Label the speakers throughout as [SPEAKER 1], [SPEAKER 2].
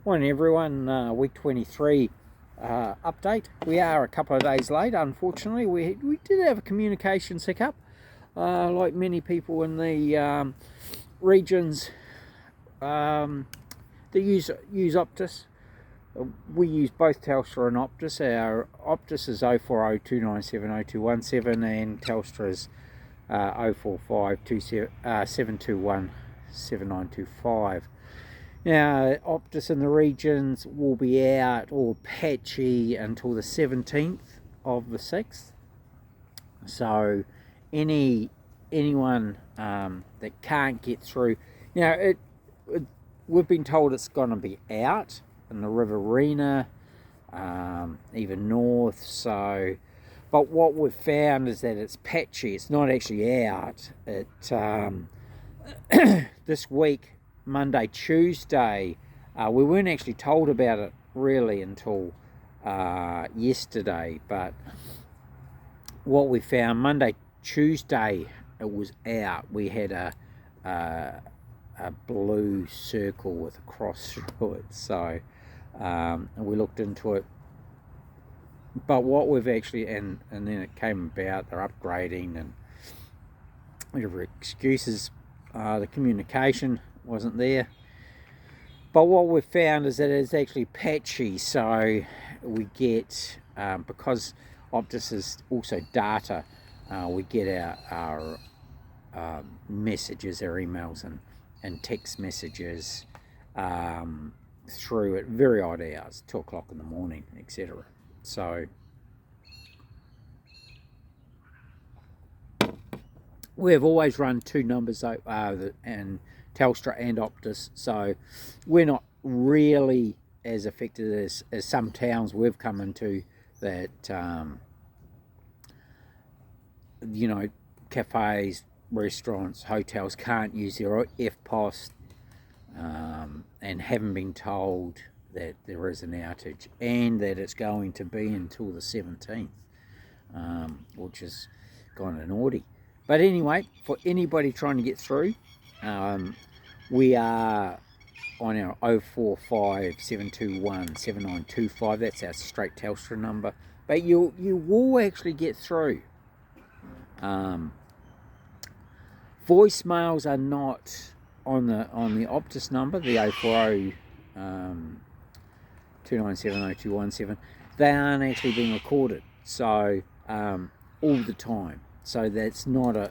[SPEAKER 1] Morning everyone, week 23 update. We are a couple of days late, unfortunately. We did have a communications hiccup, like many people in the regions that use Optus. We use both Telstra and Optus. Our Optus is 0402970217 and Telstra is 045277217925. Now, Optus in the regions will be out or patchy until the 17th of the 6th. So anyone that can't get through, we've been told it's going to be out in the Riverina, even north. So, but what we've found is that it's patchy. It's not actually out. This week, Monday, Tuesday, we weren't actually told about it really until yesterday, but what we found Monday, Tuesday, it was out. We had a blue circle with a cross through it, so we looked into it. But what we've actually, and then it came about, they're upgrading and whatever excuses, the communication wasn't there. But what we've found is that it's actually patchy, so we get, because Optus is also data, we get our messages, our emails and text messages through at very odd hours, 2 o'clock in the morning, etc. So we've always run two numbers, and Telstra and Optus, so we're not really as affected as some towns we've come into that, cafes, restaurants, hotels can't use their FPOS and haven't been told that there is an outage and that it's going to be until the 17th, which is kind of naughty. But anyway, for anybody trying to get through, we are on our 0457217925. That's our straight Telstra number. But you will actually get through. Voicemails are not on the Optus number, the 0402970217. They aren't actually being recorded, so all the time. So that's not a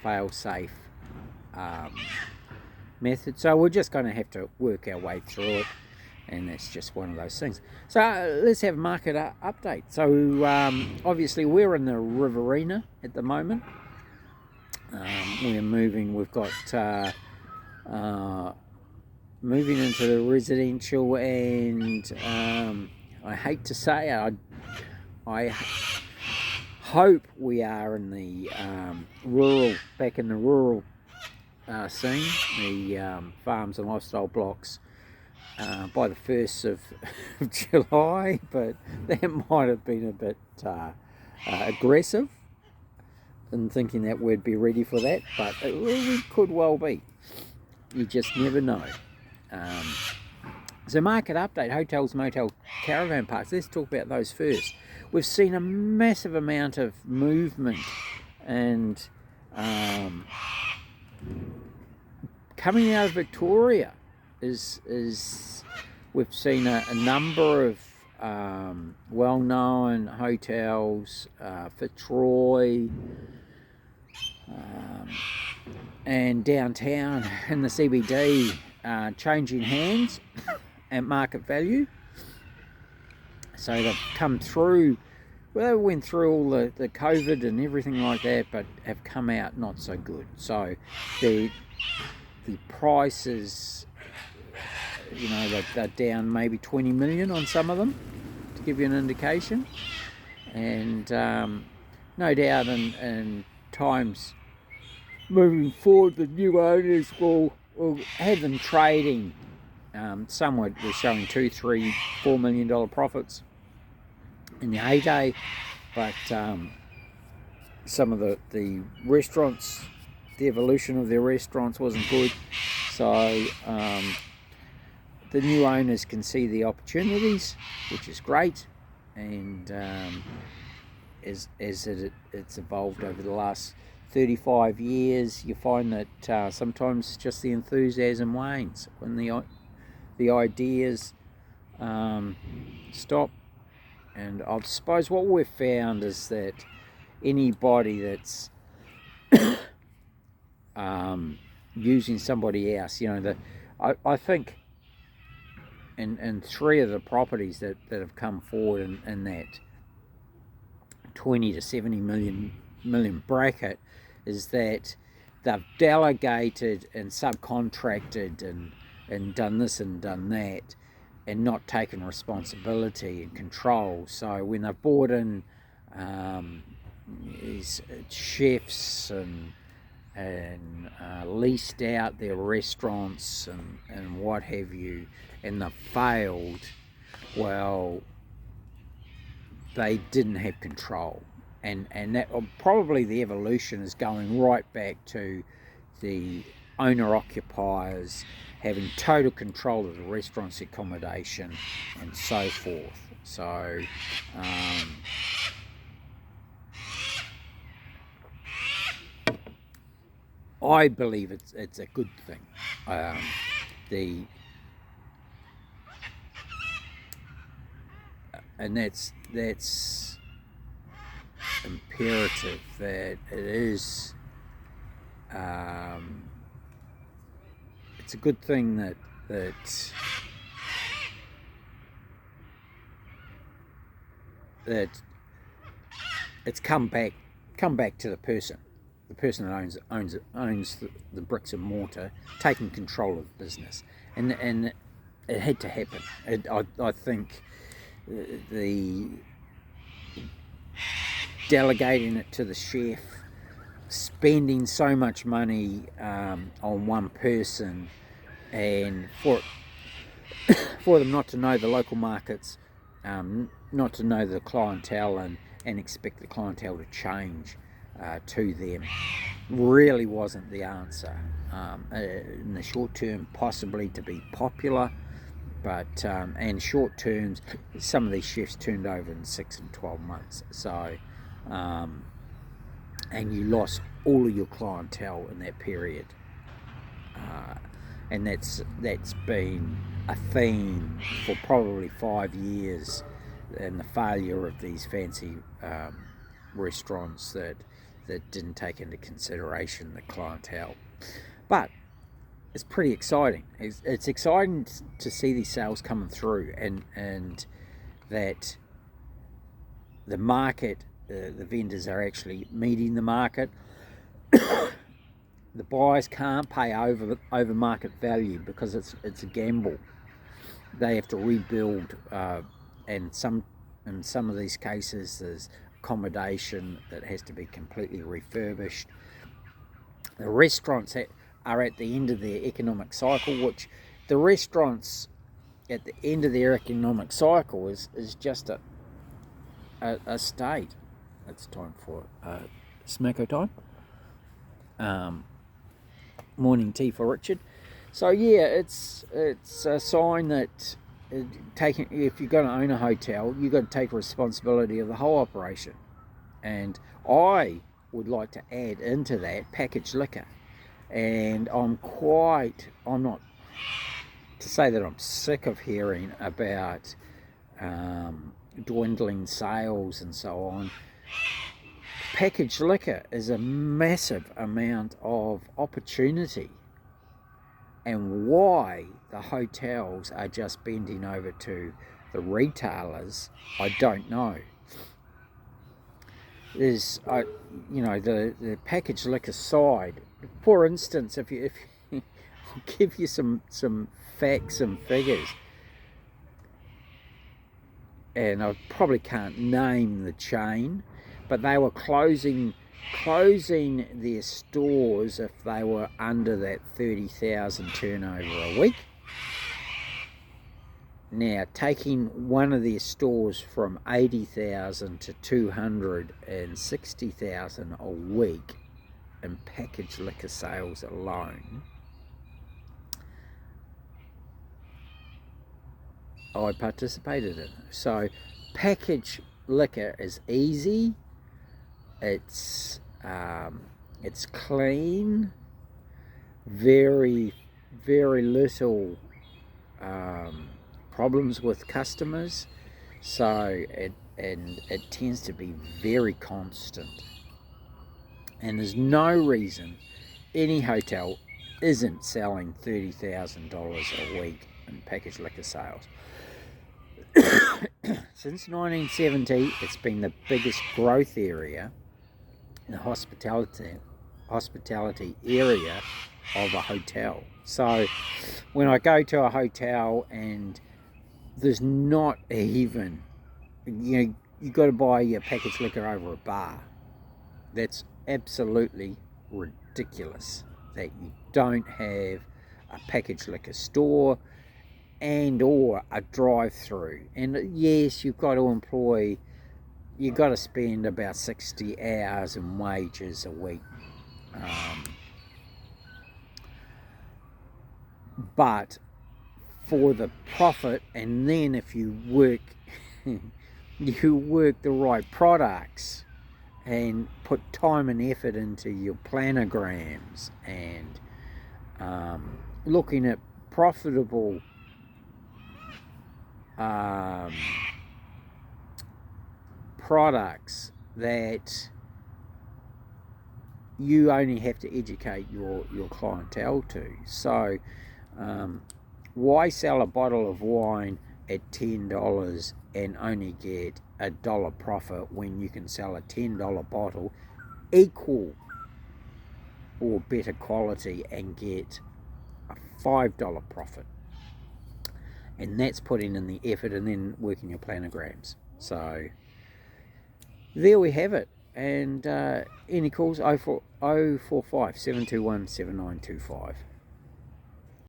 [SPEAKER 1] fail-safe method. So we're just going to have to work our way through it, and that's just one of those things. So let's have a market update. So obviously we're in the Riverina at the moment. We're moving. We've got moving into the residential, and I hate to say it, I hope we are in the back in the rural scene, the farms and lifestyle blocks by the 1st of July, but that might have been a bit aggressive in thinking that we'd be ready for that, but we could well be. You just never know. So market update, hotels, motel, caravan parks. Let's talk about those first. We've seen a massive amount of movement and coming out of Victoria is we've seen a number of well-known hotels, Fitzroy, and downtown in the CBD changing hands at market value. So they've come through, well, they went through all the COVID and everything like that, but have come out not so good. So the prices, they're down maybe 20 million on some of them, to give you an indication. And no doubt in times moving forward, the new owners will have them trading. Some were showing $2, $3, $4 million profits in the heyday, but some of the restaurants, the evolution of their restaurants wasn't good. So the new owners can see the opportunities, which is great, and as it's evolved over the last 35 years, you find that sometimes just the enthusiasm wanes when the ideas stop. And I suppose what we've found is that anybody that's using somebody else, I think in 3 of the properties that have come forward in that 20 to 70 million bracket, is that they've delegated and subcontracted and done this and done that, and not taken responsibility and control. So when they've brought in these chefs and leased out their restaurants and what have you, and they've failed, well, they didn't have control, and that probably the evolution is going right back to the owner-occupiers having total control of the restaurant's accommodation and so forth. So I believe it's a good thing. And that's imperative, that it is. It's a good thing that it's come back to the person that owns the bricks and mortar, taking control of the business, and it had to happen. I think the delegating it to the chef, spending so much money on one person, and for them not to know the local markets, not to know the clientele, and expect the clientele to change to them, really wasn't the answer. In the short term, possibly to be popular, but and short terms, some of these chefs turned over in 6 and 12 months. So and you lost all of your clientele in that period, and that's been a theme for probably 5 years, and the failure of these fancy restaurants that didn't take into consideration the clientele. But it's pretty exciting. It's exciting to see these sales coming through, and that the market, the vendors are actually meeting the market. The buyers can't pay over market value because it's a gamble. They have to rebuild, and in some of these cases there's accommodation that has to be completely refurbished. The restaurants are at the end of their economic cycle, which the restaurants at the end of their economic cycle is just a state. It's time for smacko time. Morning tea for Richard. So yeah, it's a sign that if you're going to own a hotel, you've got to take responsibility of the whole operation. And I would like to add into that packaged liquor. And I'm not to say that I'm sick of hearing about dwindling sales and so on. Packaged liquor is a massive amount of opportunity, and why the hotels are just bending over to the retailers, I don't know. There's the packaged liquor side. For instance, if I'll give you some facts and figures, and I probably can't name the chain, but they were closing their stores if they were under that 30,000 turnover a week. Now, taking one of their stores from 80,000 to 260,000 a week in packaged liquor sales alone, I participated in. So packaged liquor is easy. It's clean. Very little problems with customers. So it tends to be very constant. And there's no reason any hotel isn't selling $30,000 a week in packaged liquor sales. Since 1970, it's been the biggest growth area in the hospitality area of a hotel. So when I go to a hotel and there's not even, you got to buy your packaged liquor over a bar. That's absolutely ridiculous that you don't have a packaged liquor store and or a drive-through. And yes, you've got to spend about 60 hours in wages a week. But for the profit, and then if you work the right products and put time and effort into your planograms and looking at profitable products that you only have to educate your clientele to. So why sell a bottle of wine at $10 and only get $1 profit when you can sell a $10 bottle equal or better quality and get a $5 profit? And that's putting in the effort and then working your planograms. So there we have it. And any calls, 045 721 7925.